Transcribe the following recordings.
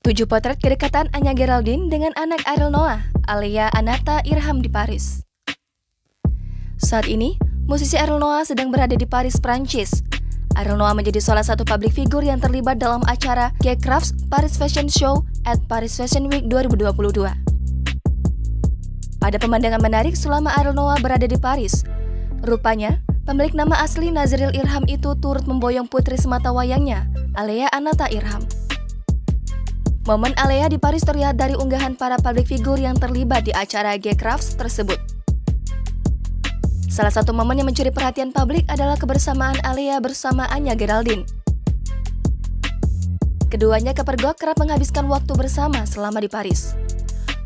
7 potret kedekatan Anya Geraldine dengan anak Ariel Noah, Alea Anata Irham di Paris. Saat ini, musisi Ariel Noah sedang berada di Paris, Prancis. Ariel Noah menjadi salah satu publik figur yang terlibat dalam acara G-Crafts Paris Fashion Show at Paris Fashion Week 2022. Ada pemandangan menarik selama Ariel Noah berada di Paris. Rupanya, pemilik nama asli Nazril Irham itu turut memboyong putri semata wayangnya, Alea Anata Irham. Momen Alea di Paris terlihat dari unggahan para publik figur yang terlibat di acara G-Crafts tersebut. Salah satu momen yang mencuri perhatian publik adalah kebersamaan Alea bersama Anya Geraldine. Keduanya kepergok kerap menghabiskan waktu bersama selama di Paris.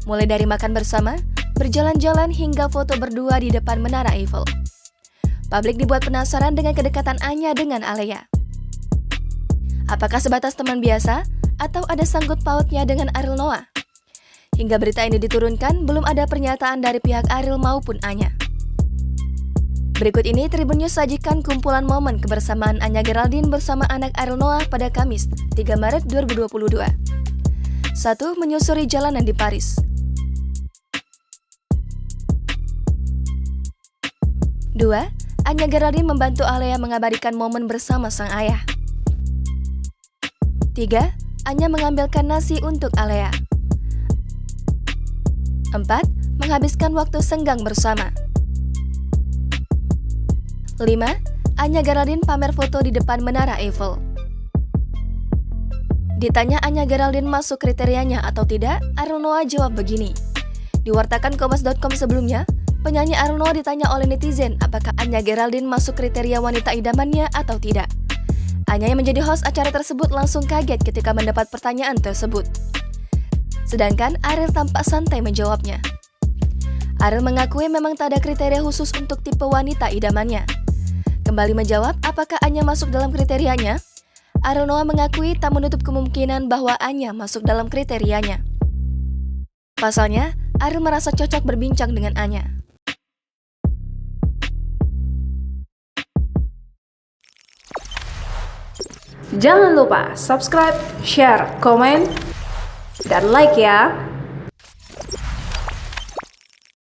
Mulai dari makan bersama, berjalan-jalan hingga foto berdua di depan Menara Eiffel. Publik dibuat penasaran dengan kedekatan Anya dengan Alea. Apakah sebatas teman biasa? Atau ada sangkut pautnya dengan Ariel Noah? Hingga berita ini diturunkan, belum ada pernyataan dari pihak Ariel maupun Anya. Berikut ini Tribun News sajikan kumpulan momen kebersamaan Anya Geraldine bersama anak Ariel Noah pada Kamis, 3 Maret 2022. 1. Menyusuri jalanan di Paris. 2. Anya Geraldine membantu Alea mengabadikan momen bersama sang ayah. 3. Anya mengambilkan nasi untuk Alea. 4. Menghabiskan waktu senggang bersama. 5. Anya Geraldine pamer foto di depan Menara Eiffel. Ditanya Anya Geraldine masuk kriterianya atau tidak, Ariel Noah jawab begini. Diwartakan Kompas.com sebelumnya, penyanyi Ariel Noah ditanya oleh netizen apakah Anya Geraldine masuk kriteria wanita idamannya atau tidak. Anya yang menjadi host acara tersebut langsung kaget ketika mendapat pertanyaan tersebut. Sedangkan Ariel tampak santai menjawabnya. Ariel mengakui memang tak ada kriteria khusus untuk tipe wanita idamannya. Kembali menjawab apakah Anya masuk dalam kriterianya, Ariel Noah mengakui tak menutup kemungkinan bahwa Anya masuk dalam kriterianya. Pasalnya, Ariel merasa cocok berbincang dengan Anya. Jangan lupa subscribe, share, komen, dan like ya.